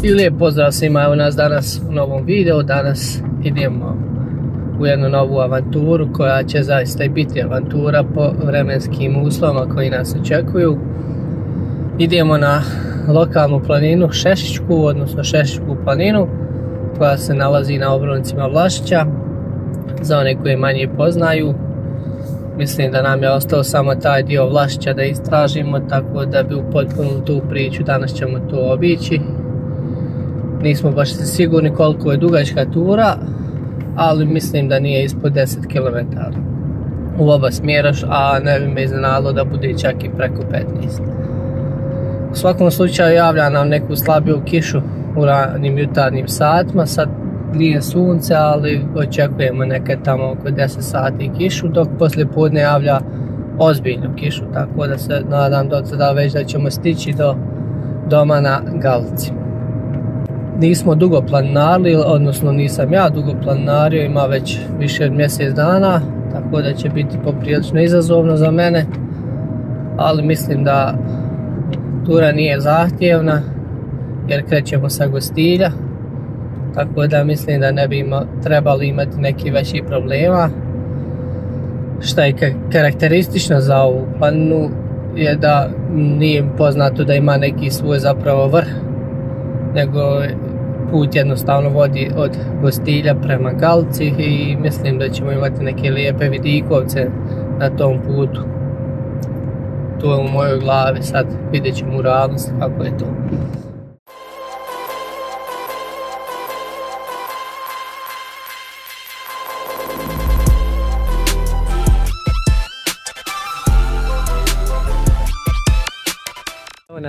I lijep pozdrav svima, evo nas danas u novom videu. Danas idemo u jednu novu avanturu koja će zaista i biti avantura po vremenskim uslovima koji nas očekuju. Idemo na lokalnu planinu Šešićku, odnosno Šešićku planinu koja se nalazi na obroncima Vlašića. Za one koji manje poznaju, mislim da nam je ostao samo taj dio Vlašića da istražimo, tako da bi upotpunili tu priču danas ćemo to obići. Nismo baš sigurni koliko je dugačka tura, ali mislim da nije ispod 10 km u oba smjera, a ne bi me iznenadilo da bude čak i preko 15. U svakom slučaju javlja nam neku slabiju kišu u ranim jutarnjim satima. Sad nije sunce, ali očekujemo nekad tamo oko 10 sati kišu, dok poslije podne javlja ozbiljnu kišu, tako da se nadam da već da ćemo stići do doma na Galici. Nismo dugo planinarili, odnosno nisam ja dugo planinario, ima već više od mjesec dana, tako da će biti poprilično izazovno za mene, ali mislim da tura nije zahtjevna jer krećemo sa Gostilja, tako da mislim da ne bi trebali imati neki veći problema. Što je karakteristično za ovu planinu je da nije poznato da ima neki svoj zapravo vrh, nego put jednostavno vodi od Gostilja prema Galici i mislim da ćemo imati neke lijepe vidikovce na tom putu. To je u mojoj glavi, sad vidjet ćemo u realnosti kako je to.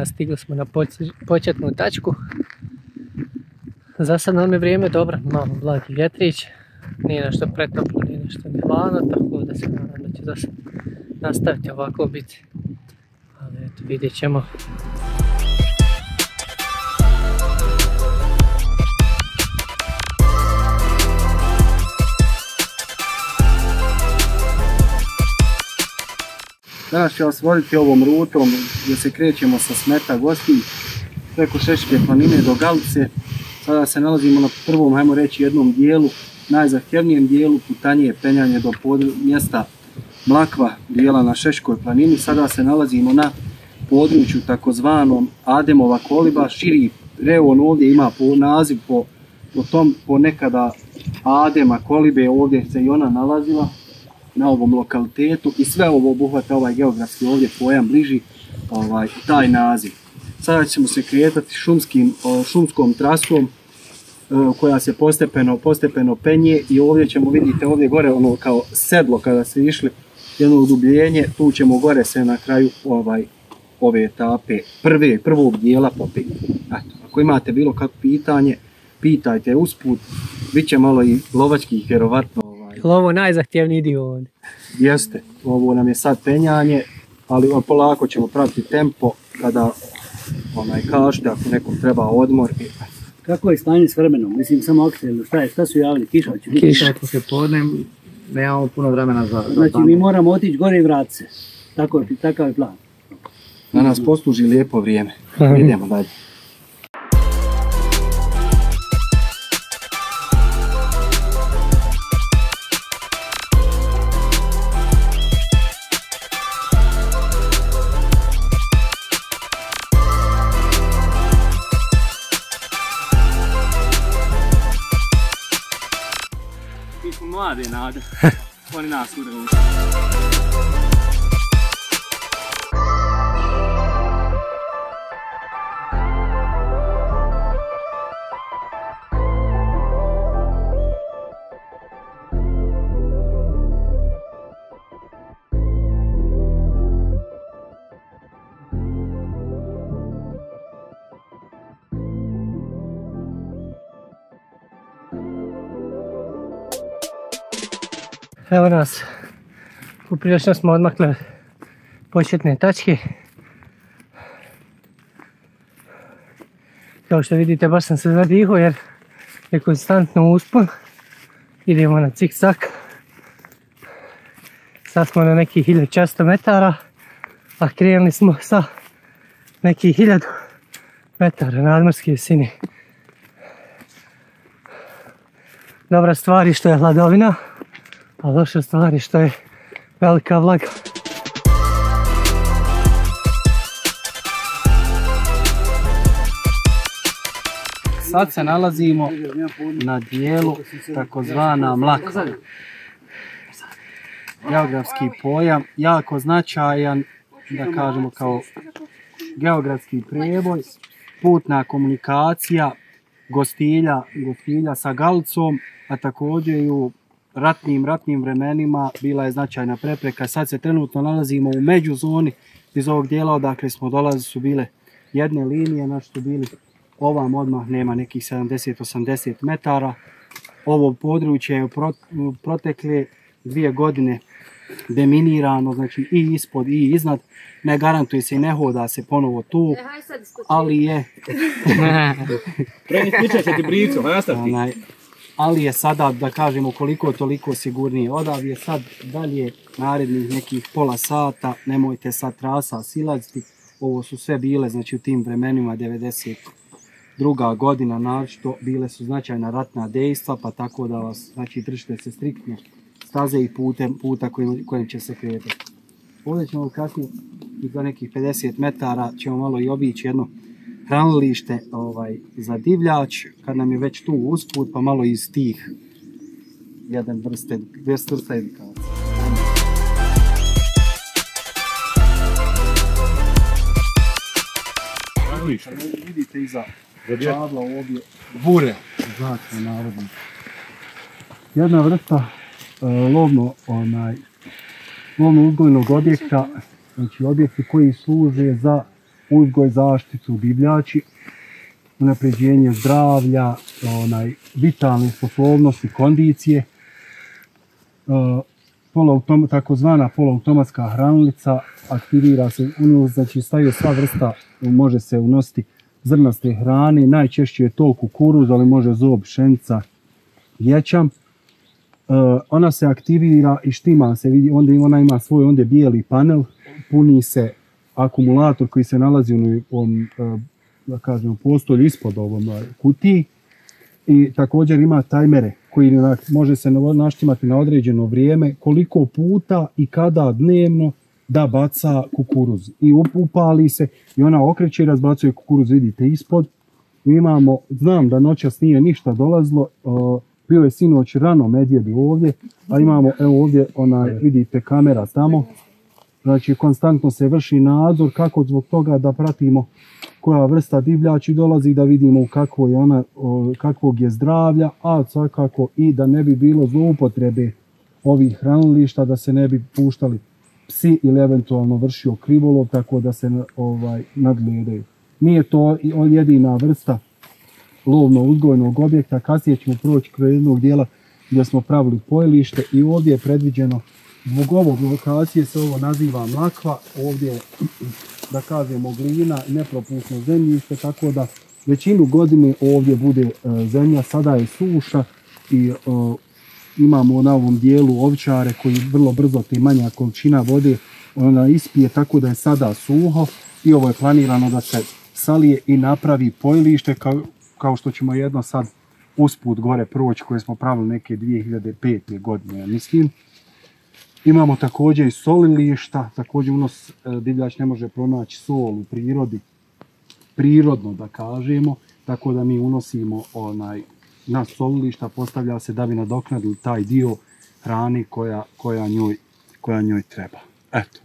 Stigli smo na početnu tačku. Za sad nam je vrijeme dobro, malo blagi vjetrić, nije nešto pretoplo, nije nešto ni hladno, tako da se nadam da će za sad nastaviti ovako biti. Ali eto, vidjet ćemo. Danas ću vas voditi ovom rutom gdje se krećemo sa Smeta Gostilj preko Šešićke planine do Galice. Sada se nalazimo na prvom, ajmo reći, jednom dijelu, najzahtjevnijem dijelu putanje, penjanje do mjesta Mlakva, dijela na Šešićkoj planini. Sada se nalazimo na području takozvanom Ademova koliba. Širi reon ovdje ima naziv po nekada Adema kolibe, ovdje se i ona nalazila na ovom lokalitetu i sve ovo obuhvata ovaj geografski ovdje pojam bliži taj naziv. Sada ćemo se kretati šumskom trasom koja se postepeno penje i ovdje ćemo vidjeti ovdje gore ono kao sedlo kada ste išli jedno udubljenje, tu ćemo gore se na kraju ove etape prvog dijela popeti. Ako imate bilo kakvo pitanje, pitajte usput, bit će malo i lovačkih vjerovatno. Ovo je najzahtjevniji dio ovdje. Jeste, ovo nam je sad penjanje, ali polako ćemo pratiti tempo kada kažete ako nekom treba odmor. Kako je stanje s vremenom? Mislim samo aktualno, šta su javili? Kiša će biti? Kiša poslije podne, nemamo puno vremena za... Znači mi moramo otići gore i vratiti se. Takav je plan. Da nas posluži lijepo vrijeme. Idemo dalje. Mlade nade, oni nas udaju. Evo nas, poprilično smo odmakli od početne tačke. Kao što vidite, baš sam se zadihao jer je konstantno uspon. Idemo na cik-cak. Sad smo na nekih 1400 metara, a krenuli smo sa nekih 1000 metara nadmorske visine. dobra stvar je što je hladovina, a loša stvar je što je velika vlaga. Sad se nalazimo na dijelu takozvana Mlakva. Geografski pojam, jako značajan, da kažemo kao geografski prijeboj, putna komunikacija, gostilja sa Galicom, a također i u ratnim vremenima bila je značajna prepreka. Sad se trenutno nalazimo u međuzoni, iz ovog dijela odakle smo dolazili su bile jedne linije, naš su bili ovam odmah nema nekih 70-80 metara. Ovo područje je u protekle 2 godine deminirano, znači i ispod i iznad. Ne garantuje se i ne hoda se ponovo tu, ali je... ali je sada, da kažemo, koliko toliko sigurnije. Odav je sad dalje narednih nekih pola sata, nemojte sad trasa silaziti. Ovo su sve bile, znači u tim vremenima 92. godina, naročito bile su značajna ratna dejstva, pa tako da vas, znači, držite se striktno staze i puta kojim će se kretati. Ovdje ćemo kasnije, za nekih 50 metara, ćemo malo i obići jedno hranilište za divljač, kad nam je već tu usput, pa malo iz tih jedan vrsta edukacije. Vidite iza čavla ovdje bure, znači narodno. Jedna vrsta lovno-uzgojnog objekta, znači objekti koji služe za uzgoj, zaštitu divljači, unapređenje zdravlja, vitalne sposobnosti, kondicije, takozvana poluautomatska hranilica, aktivira se, znači staje sva vrsta, može se unositi zrnaste hrane, najčešće je to kukuruz, ali može zob, pšenica, ječam. Ona se aktivira i štima se, vidi, onda ona ima svoj onda bijeli panel, puni se akumulator koji se nalazi u da kažem, postolju ispod ovom kutiji i također ima tajmere koji može se naštimati na određeno vrijeme koliko puta i kada dnevno da baca kukuruz. I upali se i ona okreće i razbacuje kukuruz, vidite ispod. Mi imamo, znam da noćas nije ništa dolazilo, bio je sinoć rano medvjedi ovdje, a imamo evo ovdje, vidite kamera tamo. Znači konstantno se vrši nadzor kako zbog toga da pratimo koja vrsta divljači dolazi, da vidimo kakvog je zdravlja, a svakako i da ne bi bilo zloupotrebe ovih hranilišta, da se ne bi puštali psi ili eventualno vršio krivolov, tako da se nadgledaju. Nije to jedina vrsta lovno-uzgojnog objekta, kasnije ćemo proći kroz jednog dijela gdje smo pravili pojilište i ovdje je predviđeno, zbog ovog lokacije se ovo naziva Mlakva, ovdje je, da kažemo, glina, nepropusno zemljište, tako da većinu godine ovdje bude zemlja, sada je suša i imamo na ovom dijelu ovčare koji vrlo brzo te manja količina vode ona ispije, tako da je sada suho i ovo je planirano da se salije i napravi pojilište kao što ćemo jedno sad usput gore proći koje smo pravili neke 2005. godine, ja mislim. Imamo također i solilišta, također unos divljač ne može pronaći sol u prirodi, prirodno da kažemo, tako da mi unosimo na solilišta, postavlja se da bi nadoknadili taj dio hrane koja njoj treba. Eto.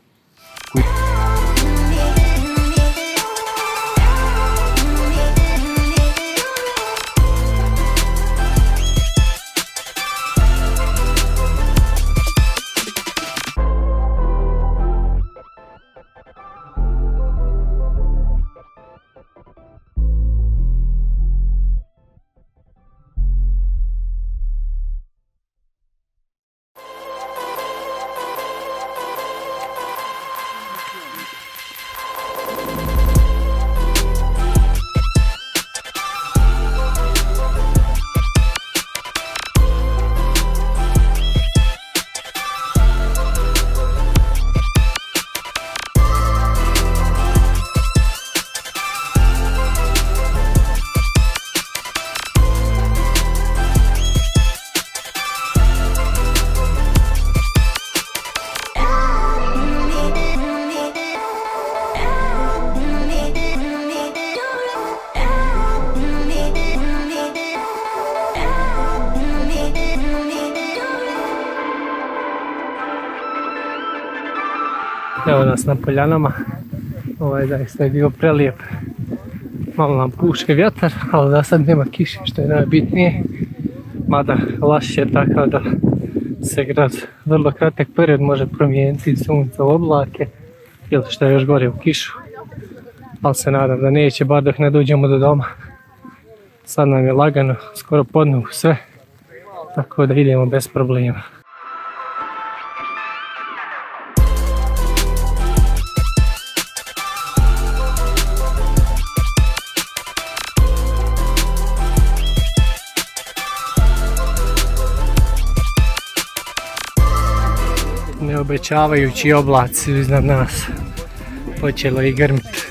Evo nas na poljanama, ovaj zaista je bio prelijep, malo nam puše vjetar, ali da sad nema kiše što je najbitnije, mada laš je takav da se kroz vrlo kratak period može promijeniti sunce u oblake ili što je još gore u kišu, ali se nadam da neće, bar dok ne dođemo do doma. Sad nam je lagano, skoro podnogu sve, tako da idemo bez problema. Neobećavajući oblaci iznad nas, počelo i grmiti.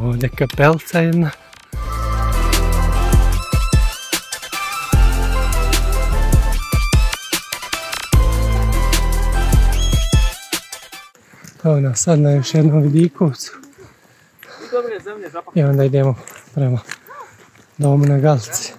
Ovdje kapelca jedna. Evo nas sad na još jednom vidikovcu. I onda idemo prema domu na Galci.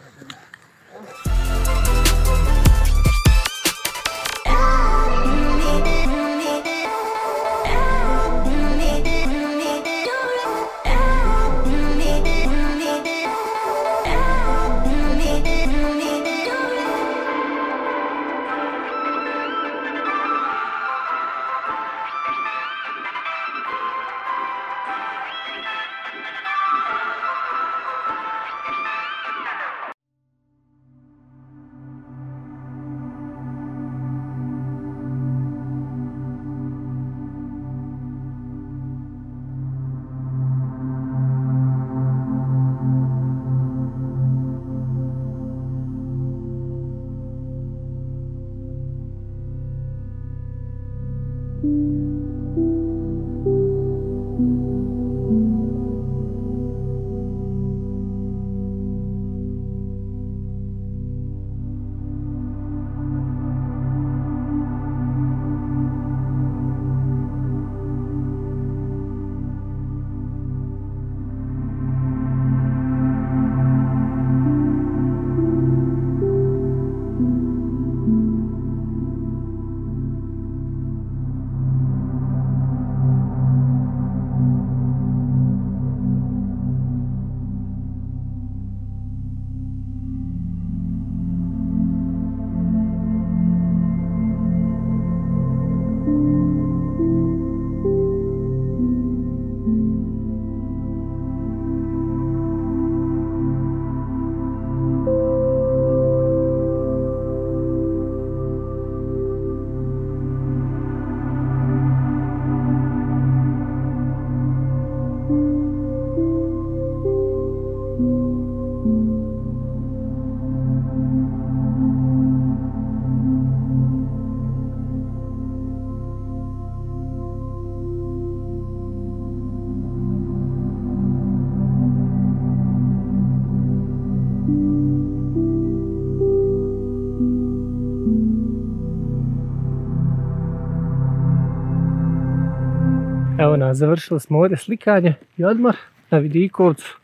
Evo nas, završili smo ovdje slikanje i odmor na Vidikovcu.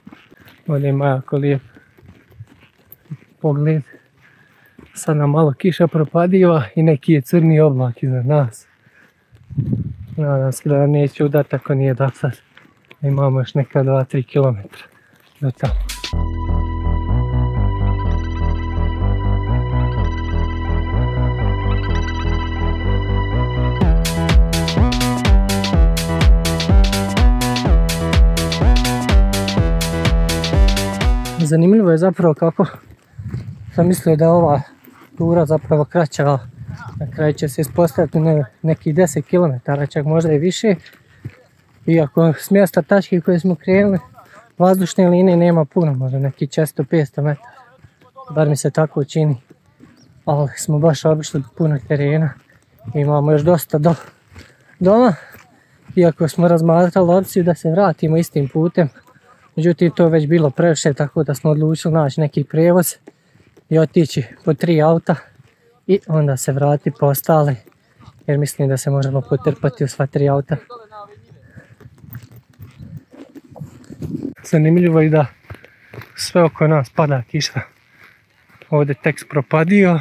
Ovdje ima jako lijep pogled Sad nam malo kiša propadiva i neki je crni oblak iznad nas. Nadam se da neće udati ako nije do sad. Imamo još neka 2-3 km do tamo. Zanimljivo je zapravo kako sam mislio da je ova tura zapravo kraća, a na kraju će se ispostaviti nekih 10 km, čak možda i više. Iako s mjesta tačke koje smo krenuli, vazdušne linije nema puno, možda nekih 400-500 metara. Bar mi se tako čini. Ali smo baš obišli puno terena. Imamo još dosta do doma. Iako smo razmatrali opciju da se vratimo istim putem. Međutim, to je već bilo previše, tako da smo odlučili naći neki prijevoz i otići po 3 auta i onda se vratiti po ostale, jer mislim da se možemo potrpati u sva 3 auta. Zanimljivo je da sve oko nas pada kiša. Ovdje tekst propadio,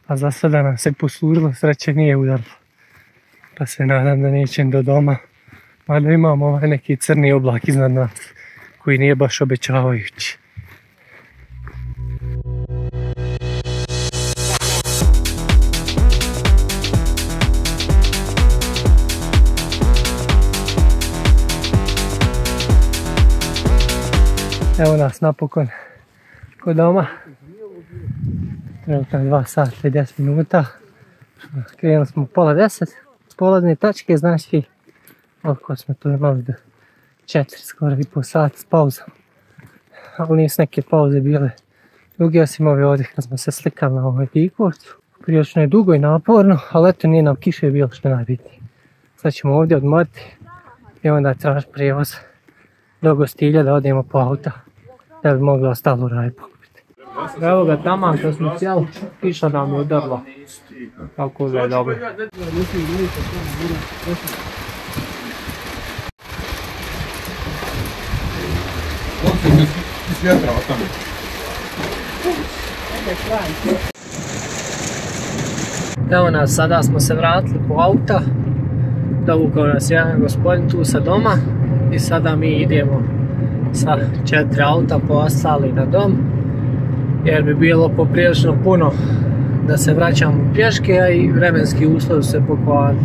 a za sada nam se poslužilo, sreće nije udarilo. Pa se nadam da nećem do doma, mada imamo ovaj neki crni oblak iznad nas, koji nije baš obećavajući. Evo nas napokon kod doma. Trenutno je 2 sata i 10 minuta. Krenuli smo u 9:30 s polazne tačke, znači oko smo tu imali do 4, skoro i po sat s pauzom. Ali nisu neke pauze bile duge, osim ove ovdje kad smo se slikali na ovoj Pikovcu. Prilično je dugo i naporno, ali eto nije nam kiše bilo što je najbitnije. Sad ćemo ovdje odmoriti i onda tražiti prijevoz do Gostilja da odemo po auta da bi mogli ostalo raditi pokupiti. Evo ga tamo kad smo cijeli, kiša nam je udarla. Kako da je dobro. Evo nas, sada smo se vratili po auta. Dovukao nas jedan gospodin tu sa doma i sada mi idemo sa 4 auta poostali na dom, jer bi bilo poprilično puno da se vraćamo pješke, a i vremenski uslovi se pokvarili.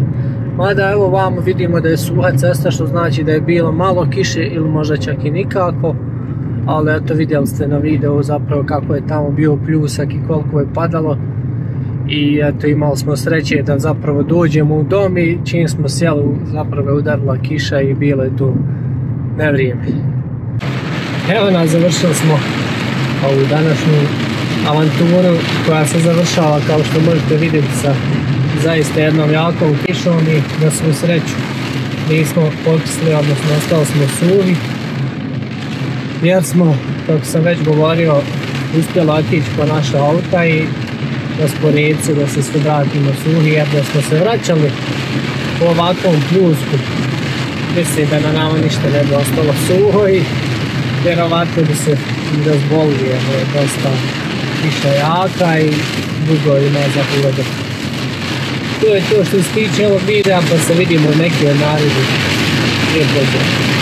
Mada evo vamo vidimo da je suha cesta, što znači da je bilo malo kiše ili možda čak i nikako, ali eto vidjeli ste na videu zapravo kako je tamo bio pljusak i koliko je padalo. I eto imali smo sreće da zapravo dođemo u dom i čim smo sjeli zapravo je udarila kiša i bilo je tu nevrijeme. Evo nas, završili smo ovu današnju avanturu koja se završava, kao što možete vidjeti, sa zaista jednom jakom kišom i na svu sreću nismo pokisli, odnosno ostali smo suvi, jer smo, kako sam već govorio, uspjeli otići po naša auta i rasporediti da se svi vratimo suhi, jer da smo se vraćali po ovakvom pljusku, mislim da na nama ništa ne bi ostalo suho i vjerovatno bi se razbolili, jer je dosta kiša jaka i dugo ima za ulodak. To je to što se tiče ovog videa, pa se vidimo u neki od narednih.